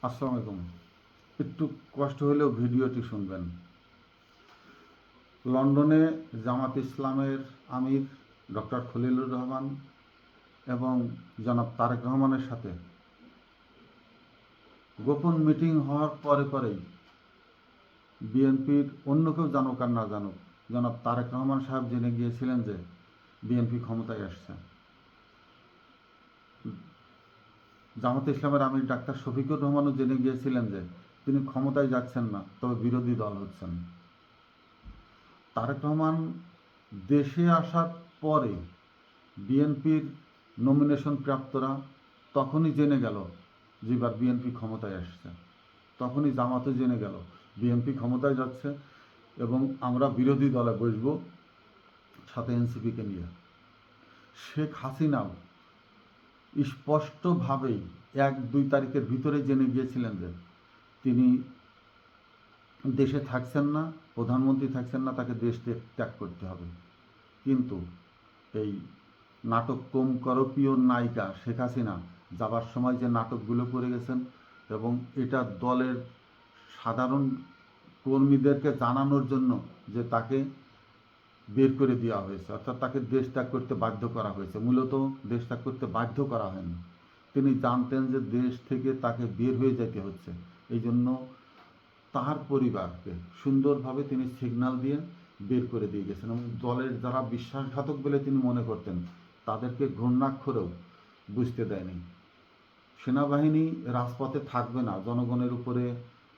আসসালামু আলাইকুম। একটু কষ্ট হলেও ভিডিওটি শুনবেন। লন্ডনে জামাত ইসলামের আমির ডক্টর খলিলুর রহমান এবং জনাব তারেক রহমানের সাথে গোপন মিটিং হওয়ার পরেই বিএনপির অন্য কেউ জানুক আর না জানুক, জনাব তারেক রহমান সাহেব জেনে গিয়েছিলেন যে বিএনপি ক্ষমতায় আসছে। জামাত ইসলামের আমির ডাক্তার শফিকুর রহমানও জেনে গিয়েছিলেন যে তিনি ক্ষমতায় যাচ্ছেন না, তবে বিরোধী দল হচ্ছেন। তারেক রহমান দেশে আসার পরে বিএনপির নমিনেশন প্রাপ্তরা তখনই জেনে গেল যে এবার বিএনপি ক্ষমতায় আসছে। তখনই জামাতও জেনে গেল বিএনপি ক্ষমতায় যাচ্ছে এবং আমরা বিরোধী দলে বসবো সাথে এনসিপিকে নিয়ে। শেখ হাসিনাও স্পষ্টভাবেই 1-2 তারিখের ভিতরে জেনে গিয়েছিলেন যে তিনি দেশে থাকছেন না, প্রধানমন্ত্রী থাকছেন না, তাকে দেশ ত্যাগ করতে হবে। কিন্তু এই নাটক কমকরপীয় নায়িকা শেখ হাসিনা যাবার সময় যে নাটকগুলো করে গেছেন এবং এটা দলের সাধারণ কর্মীদেরকে জানানোর জন্য যে তাকে বের করে দেওয়া হয়েছে, অর্থাৎ তাকে দেশ ত্যাগ করতে বাধ্য করা হয়েছে। মূলত দেশ ত্যাগ করতে বাধ্য করা হয়নি, তিনি জানতেন যে দেশ থেকে তাকে বের হয়ে যেতে হচ্ছে। এই জন্য তার পরিবারকে সুন্দরভাবে তিনি সিগন্যাল দিয়ে বের করে দিয়ে গেছেন এবং দলের যারা বিশ্বাসঘাতক বলে তিনি মনে করতেন তাদেরকে ঘূর্ণাক্ষরেও বুঝতে দেয়নি। সেনাবাহিনী রাজপথে থাকবে না, জনগণের উপরে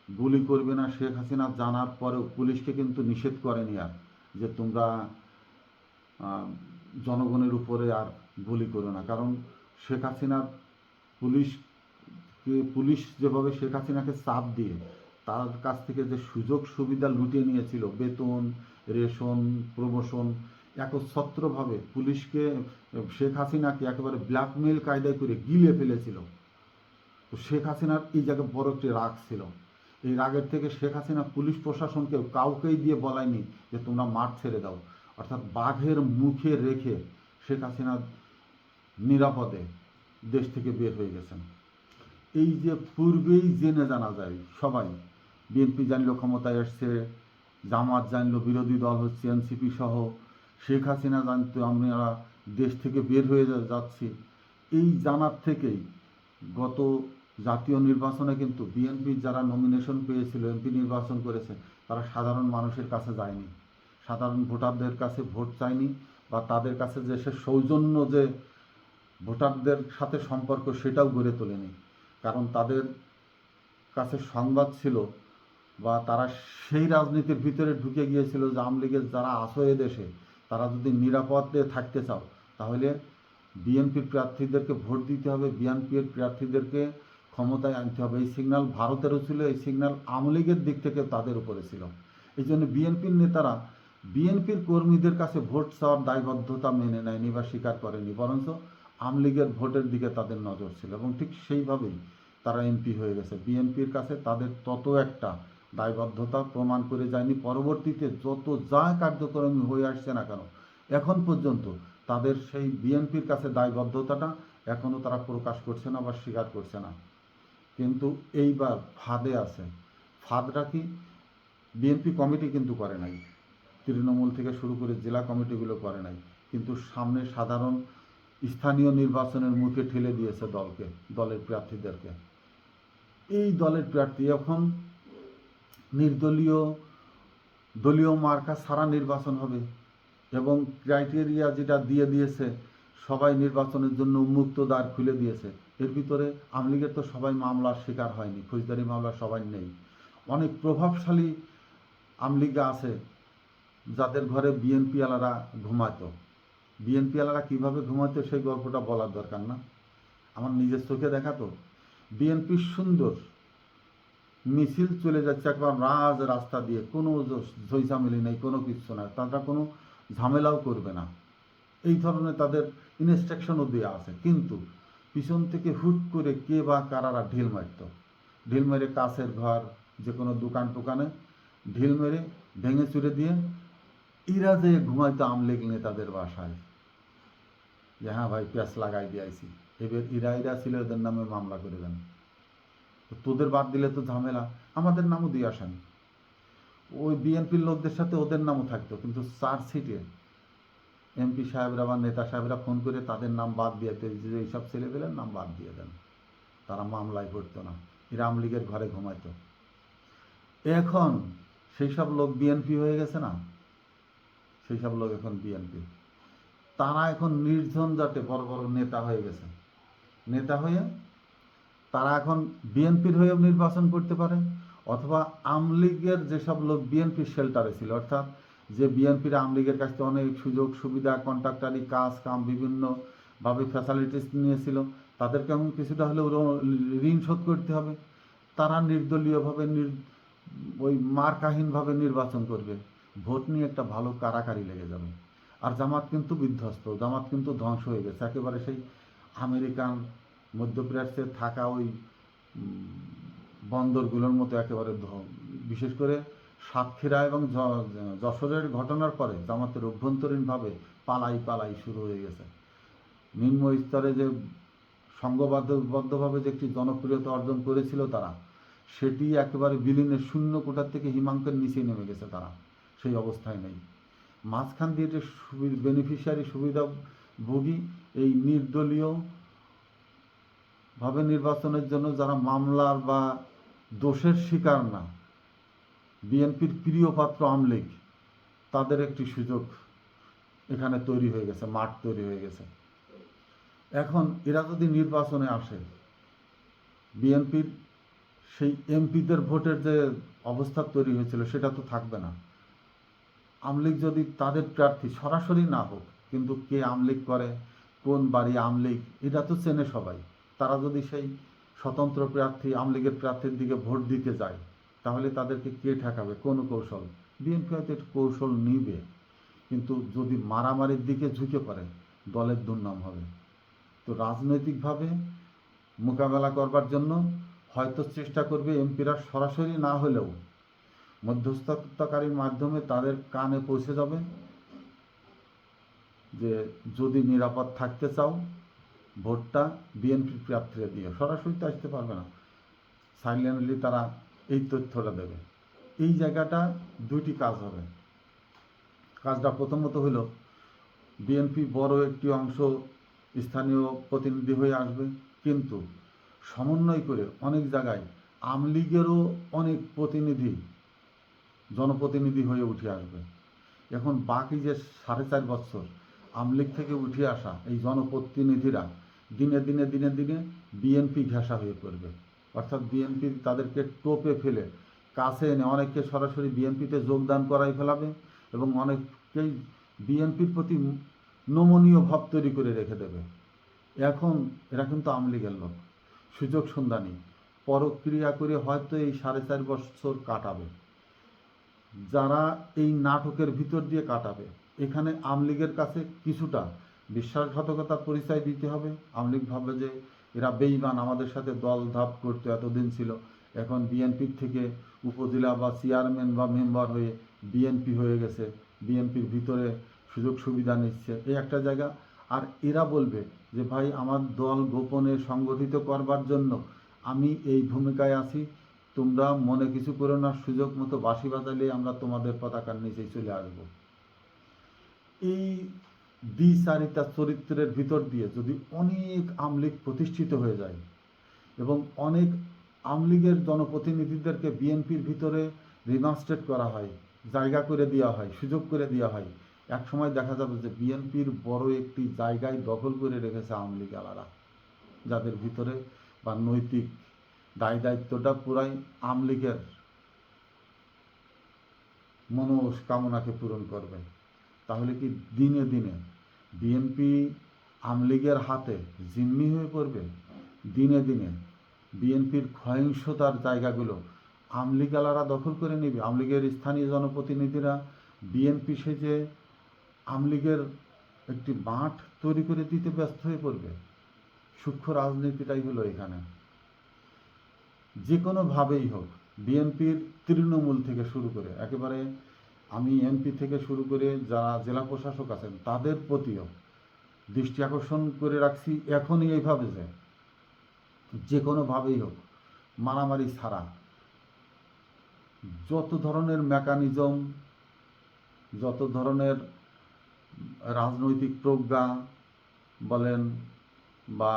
গুলি করবে না, শেখ হাসিনা জানার পরেও পুলিশকে কিন্তু নিষেধ করেনি আর যে তোমরা জনগণের উপরে আর গুলি করো না। কারণ শেখ হাসিনার পুলিশ যেভাবে শেখ হাসিনাকে চাপ দিয়ে তার কাছ থেকে যে সুযোগ সুবিধা লুটিয়ে নিয়েছিল, বেতন, রেশন, প্রমোশন, একচ্ছত্রভাবে পুলিশকে, শেখ হাসিনাকে একেবারে ব্ল্যাকমেল কায়দায় করে গিলে ফেলেছিল। তো শেখ হাসিনার এই জায়গায় বড় একটি রাগ ছিল। এই রাগের থেকে শেখ হাসিনা পুলিশ প্রশাসনকে কাউকেই দিয়ে বলায়নি যে তোমরা মাঠ ছেড়ে দাও, অর্থাৎ বাঘের মুখে রেখে শেখ হাসিনা নিরাপদে দেশ থেকে বের হয়ে গেছেন। এই যে পূর্বেই জেনে জানা যায় সবাই, বিএনপি জানলো ক্ষমতায় আসছে, জামাত জানলো বিরোধী দল হচ্ছে এনসিপি সহ, শেখ হাসিনা জানতো আমরা দেশ থেকে বের হয়ে যাচ্ছি। এই জানার থেকেই গত জাতীয় নির্বাচনে কিন্তু বিএনপি যারা নমিনেশন পেয়েছিল, এমপি নির্বাচন করেছে, তারা সাধারণ মানুষের কাছে যায়নি, সাধারণ ভোটারদের কাছে ভোট চায়নি, বা তাদের কাছে যে সে সৌজন্য যে ভোটারদের সাথে সম্পর্ক সেটাও গড়ে তোলেনি। কারণ তাদের কাছে সংবাদ ছিল বা তারা সেই রাজনীতির ভিতরে ঢুকে গিয়েছিল যে আওয়ামী লীগের যারা আসো এ দেশে, তারা যদি নিরাপদে থাকতে চাও তাহলে বিএনপির প্রার্থীদেরকে ভোট দিতে হবে, বিএনপির প্রার্থীদেরকে ক্ষমতায় আনতে হবে। এই সিগন্যাল ভারতেরও ছিল, এই সিগন্যাল আওয়ামী লীগের দিক থেকে তাদের উপরে ছিল। এই জন্য বিএনপির নেতারা বিএনপির কর্মীদের কাছে ভোট চাওয়ার দায়বদ্ধতা মেনে নেয়নি বা স্বীকার করেনি, বরঞ্চ আওয়ামী লীগের ভোটের দিকে তাদের নজর ছিল এবং ঠিক সেইভাবেই তারা এমপি হয়ে গেছে। বিএনপির কাছে তাদের তত একটা দায়বদ্ধতা প্রমাণ করে যায়নি। পরবর্তীতে যত যা কার্যক্রম হয়ে আসছে না কেন, এখন পর্যন্ত তাদের সেই বিএনপির কাছে দায়বদ্ধতাটা এখনও তারা প্রকাশ করছে না বা স্বীকার করছে না। কিন্তু এইবার ফাঁদে আছে। ফাঁদটা কি? বিএনপি কমিটি কিন্তু করে নাই, তৃণমূল থেকে শুরু করে জেলা কমিটিগুলো করে নাই, কিন্তু সামনে সাধারণ স্থানীয় নির্বাচনের মুখে ঠেলে দিয়েছে দলের প্রার্থীদেরকে। এই দলের প্রার্থী এখন নির্দলীয়, দলীয় মার্কা ছাড়া নির্বাচন হবে এবং ক্রাইটেরিয়া যেটা দিয়ে দিয়েছে, সবাই নির্বাচনের জন্য উন্মুক্ত দ্বার খুলে দিয়েছে। এর ভিতরে আওয়ামী লীগের তো সবাই মামলার শিকার হয়নি, ফৌজদারি মামলা সবাই নেই। অনেক প্রভাবশালী আওয়ামী লীগ আছে যাদের ঘরে বিএনপি আলারা ঘুমাতো। বিএনপি আলারা কীভাবে ঘুমাতো সেই গল্পটা বলার দরকার না, আমার নিজের চোখে দেখা। তো বিএনপির সুন্দর মিছিল চলে যাচ্ছে একবার রাস্তা দিয়ে, কোনো ঝইঝামেলি নেই, কোনো কিছু না, তারা কোনো ঝামেলাও করবে না, এই ধরনের তাদের ইনস্ট্রাকশনও দেওয়া আছে। কিন্তু পিছন থেকে হুট করে কে বা কারারা ঢিল মেরে কাছের ঘর, যে কোনো দোকান টোকানে ঢিল মেরে ভেঙে চুরে দিয়ে এরা যে ঘুমাইতো আওয়ামী লীগ নেতাদের বাসায়, যে হ্যাঁ ভাই প্যাঁচ লাগাই দিয়েছি, এবার ইরা ছিল, এদের নামে মামলা করে দেন। তো তোদের বাদ দিলে তো ঝামেলা, আমাদের নামও দিয়ে আসেন। ওই বিএনপির লোকদের সাথে ওদের নামও থাকতো, কিন্তু চার্জশিটে এমপি সাহেবরা বা নেতা সাহেবরা ফোন করে তাদের নাম বাদ দিয়ে যে এইসব ছেলেপেলের নাম বাদ দিয়ে দেন, তারা মামলায় পড়তো না, এরা আওয়ামী লীগের ঘরে ঘুমাইতো। এখন সেই সব লোক বিএনপি হয়ে গেছে না, সেই সব লোক এখন বিএনপি, তারা এখন নির্ঝঞ্ঝাটে বড় বড় নেতা হয়ে গেছে। নেতা হয়ে তারা এখন বিএনপির হয়েও নির্বাচন করতে পারে, অথবা আওয়ামী লীগের যেসব লোক বিএনপির শেল্টারে ছিল, অর্থাৎ যে বিএনপির আওয়ামী লীগের কাছ থেকে অনেক সুযোগ সুবিধা, কন্ট্রাক্টারি কাজ কাম বিভিন্নভাবে ফ্যাসিলিটিস নিয়েছিল, তাদেরকে এখন কিছুটা হলেও ঋণ শোধ করতে হবে। তারা নির্দলীয়ভাবে ওই মারকাহীনভাবে নির্বাচন করবে, ভোট নিয়ে একটা ভালো কারাকারি লেগে যাবে। আর জামাত কিন্তু বিধ্বস্ত, জামাত কিন্তু ধ্বংস হয়ে গেছে একেবারে, সেই আমেরিকান মধ্যপ্রাচ্যে থাকা ওই বন্দরগুলোর মতো একেবারে। বিশেষ করে সাতক্ষীরা এবং যশোরের ঘটনার পরে জামাতের অভ্যন্তরীণভাবে পালাই শুরু হয়ে গেছে। নিম্ন স্তরে যে সংঘবদ্ধভাবে যে একটি জনপ্রিয়তা অর্জন করেছিল তারা, সেটি একেবারে বিলীনের শূন্য কোটার থেকে হিমাঙ্কের নিচে নেমে গেছে, তারা সেই অবস্থায় নেই। মাঝখান দিয়ে যে বেনিফিশিয়ারি সুবিধাভোগী এই নির্দলীয় ভাবে নির্বাচনের জন্য যারা মামলার বা দোষের শিকার না, বিএনপির প্রিয় পাত্র আওয়ামী লীগ, তাদের একটি সুযোগ এখানে তৈরি হয়ে গেছে, মাঠ তৈরি হয়ে গেছে। এখন এরা যদি নির্বাচনে আসে, বিএনপির সেই এমপিদের ভোটের যে অবস্থা তৈরি হয়েছিল সেটা তো থাকবে না। আওয়ামী লীগ যদি তাদের প্রার্থী সরাসরি না হোক, কিন্তু কে আওয়ামী লীগ করে, কোন বাড়ি আওয়ামী লীগ, এটা তো চেনে সবাই, তারা যদি সেই স্বতন্ত্র প্রার্থী আওয়ামী লীগের প্রার্থীর দিকে ভোট দিতে যায়, তাহলে তাদেরকে কে ঠেকাবে, কোন কৌশল? বিএনপি হয়তো একটু কৌশল নিবে, কিন্তু যদি মারামারির দিকে ঝুঁকে পড়ে দলের দুর্নাম হবে। তো রাজনৈতিকভাবে মোকাবেলা করবার জন্য হয়তো চেষ্টা করবে এমপিরা সরাসরি না হলেও মধ্যস্থতাকারীর মাধ্যমে তাদের কানে পৌঁছে যাবে যে যদি নিরাপদ থাকতে চাও ভোটটা বিএনপির প্রার্থীরা দিয়ে, সরাসরি তো আসতে পারবে না, সাইলেন্টলি তারা এই তথ্যটা দেবে। এই জায়গাটা দুইটি কাজ হবে। কাজটা প্রথমত হলো বিএনপি বড় একটি অংশ স্থানীয় প্রতিনিধি হয়ে আসবে, কিন্তু সমন্বয় করে অনেক জায়গায় আওয়ামী লীগেরও অনেক প্রতিনিধি জনপ্রতিনিধি হয়ে উঠে আসবে। এখন বাকি যে 4.5 বছর আওয়ামী লীগ থেকে উঠে আসা এই জনপ্রতিনিধিরা দিনে দিনে দিনে দিনে বিএনপি ঘেঁষা হয়ে পড়বে, অর্থাৎ বিএনপি তাদেরকে টোপে ফেলে কাছে এনে অনেককে সরাসরি বিএনপিতে যোগদান করাই ফেলাবে, এবং অনেককেই বিএনপির প্রতি নমনীয় ভাব তৈরি করে রেখে দেবে। এখন এরা কিন্তু আওয়ামী লীগের লোক, সুযোগ সন্ধানী, পরক্রিয়া করে হয়তো এই 4.5 বছর কাটাবে। যারা এই নাটকের ভিতর দিয়ে কাটাবে, এখানে আওয়ামী লীগের কাছে কিছুটা বিশ্বাসঘাতকতার পরিচয় দিতে হবে। আওয়ামী লীগ ভাববে যে এরা বেঈমান, আমাদের সাথে দল ধাপ করতে এতদিন ছিল, এখন বিএনপির থেকে উপজেলা বা চেয়ারম্যান বা মেম্বার হয়ে বিএনপি হয়ে গেছে, বিএনপির ভিতরে সুযোগ সুবিধা নিচ্ছে, এই একটা জায়গা। আর এরা বলবে যে ভাই আমার দল গোপনে সংগঠিত করবার জন্য আমি এই ভূমিকায় আছি, তোমরা মনে কিছু করো না, সুযোগ মতো বাঁশি বাজালে আমরা তোমাদের পতাকার নিচেই চলে আসবো। এই দ্বিচারিতা চরিত্রের ভিতর দিয়ে যদি অনেক আওয়ামী লীগ প্রতিষ্ঠিত হয়ে যায় এবং অনেক আওয়ামী লীগের জনপ্রতিনিধিদেরকে বিএনপির ভিতরে রিমাস্টেড করা হয়, জায়গা করে দেওয়া হয়, সুযোগ করে দেওয়া হয়, এক সময় দেখা যাবে যে বিএনপির বড় একটি জায়গায় দখল করে রেখেছে আওয়ামী লীগ আলারা, যাদের ভিতরে বা নৈতিক দায় দায়িত্বটা পুরাই আওয়ামী লীগের মনস্কামনাকে পূরণ করবে। তাহলে কি দিনে দিনে বিএনপি আওয়ামী লীগের হাতে জিম্মি হয়ে পড়বে? দিনে দিনে বিএনপির সহিংসতার জায়গাগুলো আওয়ামী লীগ আলারা দখল করে নেবে। আওয়ামী লীগের স্থানীয় জনপ্রতিনিধিরা বিএনপি সেজে আওয়ামী লীগের একটি মাঠ তৈরি করে দিতে ব্যস্ত হয়ে পড়বে। সূক্ষ্ম রাজনীতিটাই হলো এখানে। যে কোনোভাবেই হোক বিএনপির তৃণমূল থেকে শুরু করে একেবারে আমি এমপি থেকে শুরু করে যারা জেলা প্রশাসক আছেন তাদের প্রতিও দৃষ্টি আকর্ষণ করে রাখছি এখনই এইভাবে যে কোনোভাবেই হোক মারামারি ছাড়া যত ধরনের মেকানিজম, যত ধরনের রাজনৈতিক প্রজ্ঞা বলেন বা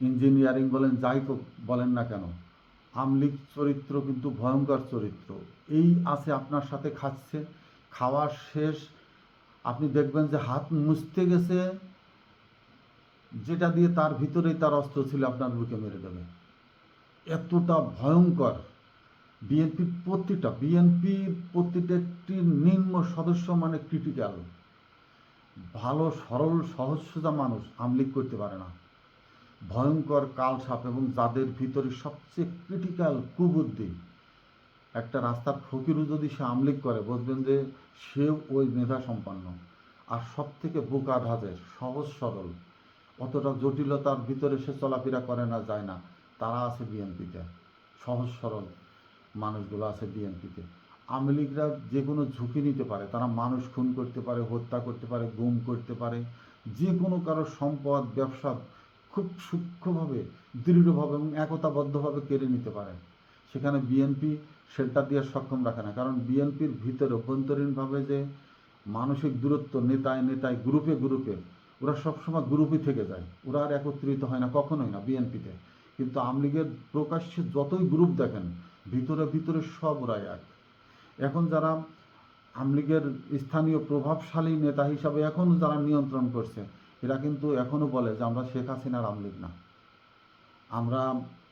ইঞ্জিনিয়ারিং বলেন, যাই বলেন না কেন, আমলিক চরিত্র কিন্তু ভয়ঙ্কর চরিত্র। এই আছে আপনার সাথে খাচ্ছে, খাওয়া শেষ আপনি দেখবেন যে হাত মুছতে গেছে, যেটা দিয়ে তার ভিতরেই তার অস্ত্র ছিল, আপনার বুকে মেরে দেবে। এতটা ভয়ঙ্কর। বিএনপির প্রতিটা একটি নিম্ন সদস্য মানে ক্রিটিক্যাল। ভালো সরল সহজ সোজা মানুষ আমলিক করতে পারে না। ভয়ঙ্কর কালসাপ, এবং যাদের ভিতরে সবচেয়ে ক্রিটিক্যাল কুবুদ্ধি। একটা রাস্তার ফকিরও যদি সে আমলিক করে, বুঝবেন যে সেও ওই মেধা সম্পন্ন। আর সব থেকে বোকা ধাজের, সহজ সরল, অতটা জটিলতার ভিতরে সে চলাফেরা করে না, যায় না, তারা আছে বিএনপিতে। সহজ সরল মানুষগুলো আছে বিএনপিতে। আওয়ামী লীগরা যে কোনো ঝুঁকি নিতে পারে, তারা মানুষ খুন করতে পারে, হত্যা করতে পারে, গুম করতে পারে, যে কোনো কারো সম্পদ ব্যবসা খুব সূক্ষ্মভাবে, দৃঢ়ভাবে এবং একতাবদ্ধভাবে কেড়ে নিতে পারে। সেখানে বিএনপি সেটা দিয়ে সক্ষম রাখে না, কারণ বিএনপির ভিতরে অভ্যন্তরীণভাবে যে মানসিক দূরত্ব, নেতায় নেতায়, গ্রুপে গ্রুপে, ওরা সবসময় গ্রুপই থেকে যায়, ওরা আর একত্রিত হয় না, কখনোই না বিএনপিতে। কিন্তু আওয়ামী লীগের প্রকাশ্যে যতই গ্রুপ দেখেন, ভিতরে ভিতরে সব ওরা এক। এখন যারা আওয়ামী লীগের স্থানীয় প্রভাবশালী নেতা হিসাবে এখনও যারা নিয়ন্ত্রণ করছে, এরা কিন্তু এখনও বলে যে আমরা শেখ হাসিনার আওয়ামী লীগ না, আমরা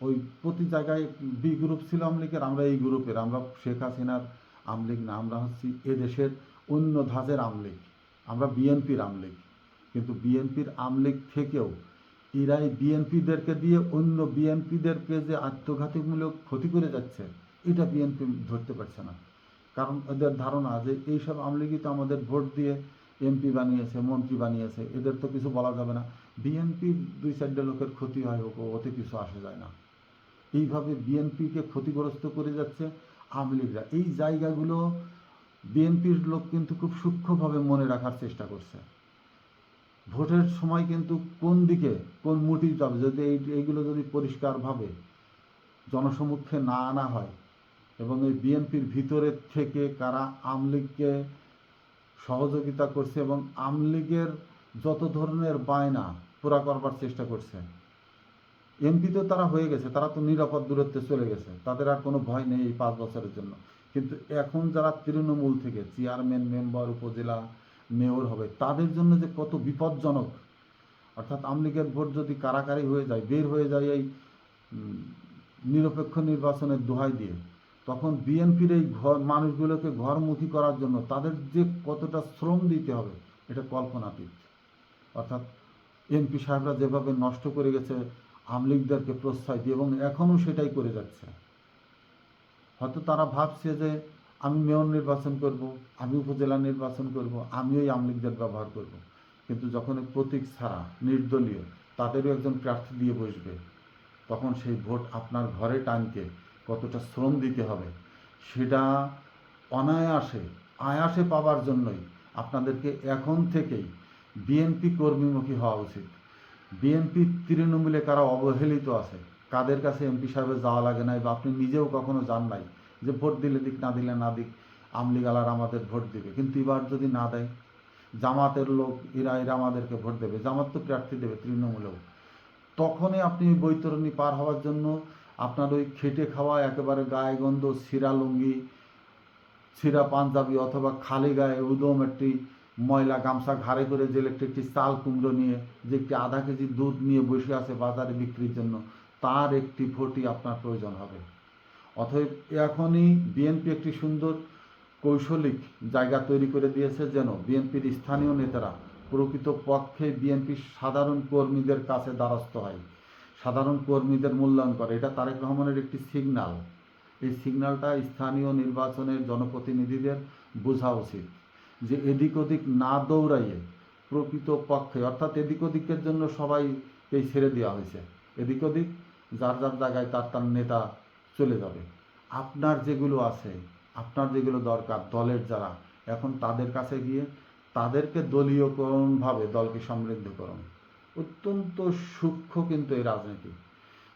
ওই প্রতি জায়গায় বি গ্রুপ ছিল আওয়ামী লীগের, আমরা এই গ্রুপের, আমরা শেখ হাসিনার আওয়ামী লীগ না, আমরা হচ্ছি এদেশের অন্য ধাঁচের আওয়ামী লীগ, আমরা বিএনপির আওয়ামী লীগ। কিন্তু বিএনপির আওয়ামী লীগ থেকেও এরাই বিএনপিদেরকে দিয়ে অন্য বিএনপিদেরকে যে আত্মঘাতীমূলক ক্ষতি করে যাচ্ছে, এটা বিএনপি ধরতে পারছে না। কারণ এদের ধারণা যে এইসব আওয়ামী লীগই তো আমাদের ভোট দিয়ে এমপি বানিয়েছে, মন্ত্রী বানিয়েছে, এদের তো কিছু বলা যাবে না, বিএনপির দুই চারটে লোকের ক্ষতি হয় হোক, ওতে কিছু আসে যায় না। এইভাবে বিএনপিকে ক্ষতিগ্রস্ত করে যাচ্ছে আওয়ামী লীগরা। এই জায়গাগুলো বিএনপির লোক কিন্তু খুব সূক্ষ্মভাবে মনে রাখার চেষ্টা করছে। ভোটের সময় কিন্তু কোন দিকে কোন মোটিভ যাবে, যদি এইগুলো যদি পরিষ্কারভাবে জনসমক্ষে না আনা হয়, এবং এই বিএনপির ভিতরের থেকে কারা আওয়ামী লীগকে সহযোগিতা করছে এবং আওয়ামী লীগের যত ধরনের বায়না পুরা করবার চেষ্টা করছে। এমপি তো তারা হয়ে গেছে, তারা তো নিরাপদ দূরত্বে চলে গেছে, তাদের আর কোনো ভয় নেই এই 5 বছরের জন্য। কিন্তু এখন যারা তৃণমূল থেকে চেয়ারম্যান, মেম্বার, উপজেলা, মেয়র হবে, তাদের জন্য যে কত বিপজ্জনক। অর্থাৎ আওয়ামী লীগের ভোট যদি কারাকারি হয়ে যায়, বের হয়ে যায় এই নিরপেক্ষ নির্বাচনের দোহাই দিয়ে, তখন বিএনপির এই মানুষগুলোকে ঘরমুখী করার জন্য তাদের যে কতটা শ্রম দিতে হবে, এটা কল্পনাতীত। অর্থাৎ এমপি সাহেবরা যেভাবে নষ্ট করে গেছে আওয়ামী লীগদেরকে প্রশ্রয় দিয়ে, এবং এখনও সেটাই করে যাচ্ছে। হয়তো তারা ভাবছে যে আমি মেয়র নির্বাচন করব, আমি উপজেলা নির্বাচন করব, আমি ওই আওয়ামী লীগদের ব্যবহার করব। কিন্তু যখন প্রতীক ছাড়া নির্দলীয় তাদেরও একজন প্রার্থী দিয়ে বসবে, তখন সেই ভোট আপনার ঘরে টানতে কতটা শ্রম দিতে হবে, সেটা আয়াসে পাওয়ার জন্যই আপনাদেরকে এখন থেকেই বিএনপি কর্মীমুখী হওয়া উচিত। বিএনপি তৃণমূলে কারা অবহেলিত আছে, কাদের কাছে এমপি সাহেবের যাওয়া লাগে নাই, বা আপনি নিজেও কখনো যান নাই, যে ভোট দিলে দিক, না দিলে না দিক, আওয়ামী লীগ আলার আমাদের ভোট দিবে, কিন্তু এবার যদি না দেয়, জামাতের লোক এরা আমাদেরকে ভোট দেবে, জামাত তো প্রার্থী দেবে তৃণমূলেও, তখনই আপনি বৈতরণী পার হওয়ার জন্য আপনার ওই খেটে খাওয়া একেবারে গায়ে গন্ধ, ছিঁড়া লুঙ্গি, ছিঁড়া পাঞ্জাবি, অথবা খালি গায়ে উদম একটি ময়লা গামছা ঘাড়ে করে, যে একটি চাল কুমড়ো নিয়ে, যে একটি আধা কেজি দুধ নিয়ে বসে আছে বাজারে বিক্রির জন্য, তার একটি ভোটই আপনার প্রয়োজন হবে। অতএব এখনই বিএনপি একটি সুন্দর কৌশলিক জায়গা তৈরি করে দিয়েছে, যেন বিএনপির স্থানীয় নেতারা প্রকৃতপক্ষে বিএনপির সাধারণ কর্মীদের কাছে দ্বারস্থ হয়, সাধারণ কর্মীদের মূল্যায়ন করে। এটা তারেক রহমানের একটি সিগন্যাল। এই সিগন্যালটা স্থানীয় নির্বাচনের জনপ্রতিনিধিদের বোঝা উচিত, যে এদিক ওদিক না দৌড়াইয়ে প্রকৃতপক্ষে, অর্থাৎ এদিক ওদিকের জন্য সবাইকেই ছেড়ে দেওয়া হয়েছে, এদিক ওদিক যার যার জায়গায় তার তার নেতা চলে যাবে। আপনার যেগুলো আছে, আপনার যেগুলো দরকার, দলের যারা, এখন তাদের কাছে গিয়ে তাদেরকে দলীয়করণভাবে দলকে সমৃদ্ধ করুন। অত্যন্ত সূক্ষ্ম কিন্তু এই রাজনীতি।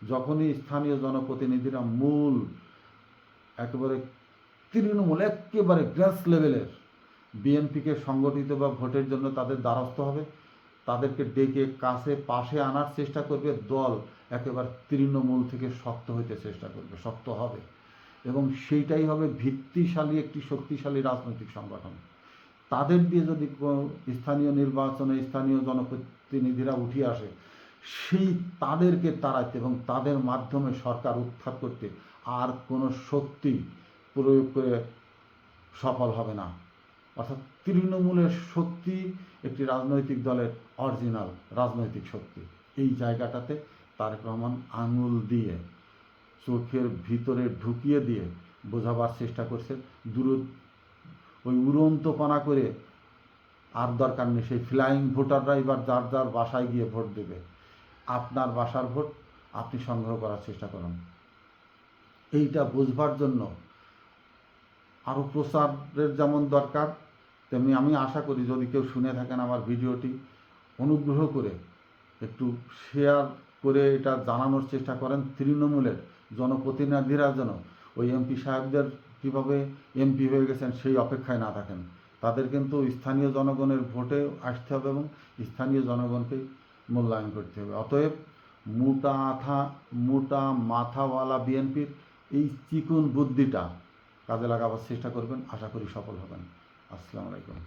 যখনই স্থানীয় জনপ্রতিনিধিরা মূল একেবারে তৃণমূল একেবারে গ্রাস লেভেলের বিএনপিকে সংগঠিত বা ভোটের জন্য তাদের দ্বারস্থ হবে, তাদেরকে ডেকে কাছে পাশে আনার চেষ্টা করবে, দল একেবারে তৃণমূল থেকে শক্ত হইতে চেষ্টা করবে, শক্ত হবে, এবং সেইটাই হবে ভিত্তিশালী একটি শক্তিশালী রাজনৈতিক সংগঠন। তাদের দিয়ে যদি স্থানীয় নির্বাচনে স্থানীয় জনপ্রতিনিধিরা উঠে আসে, সেই তাদেরকে তাড়াইতে এবং তাদের মাধ্যমে সরকার উৎখাত করতে আর কোনো শক্তি প্রয়োগ করে সফল হবে না। অর্থাৎ তৃণমূলের শক্তি একটি রাজনৈতিক দলের অরিজিনাল রাজনৈতিক শক্তি। এই জায়গাটাতে তারেক রহমান আঙুল দিয়ে চোখের ভিতরে ঢুকিয়ে দিয়ে বোঝাবার চেষ্টা করছে। ওই উড়ন্তপনা করে আর দরকার নেই, সেই ফ্লাইং ভোটাররা এবার যার যার বাসায় গিয়ে ভোট দেবে। আপনার বাসার ভোট আপনি সংগ্রহ করার চেষ্টা করুন। এইটা বুঝবার জন্য আরও প্রচারের যেমন দরকার, তেমনি আমি আশা করি যদি কেউ শুনে থাকেন আমার ভিডিওটি, অনুগ্রহ করে একটু শেয়ার করে এটা জানানোর চেষ্টা করেন তৃণমূলের জনপ্রতিনিধিরা যেন ওই এমপি সাহেবদের কীভাবে এমপি হয়ে গেছেন সেই অপেক্ষায় না থাকেন। তাদের কিন্তু স্থানীয় জনগণের ভোটে আসতে হবে এবং স্থানীয় জনগণকেই মূল্যায়ন করতে হবে। অতএব মোটা মাথাওয়ালা বিএনপির এই চিকুন বুদ্ধিটা কাজে লাগাবার চেষ্টা করবেন, আশা করি সফল হবেন। আসসালামু আলাইকুম।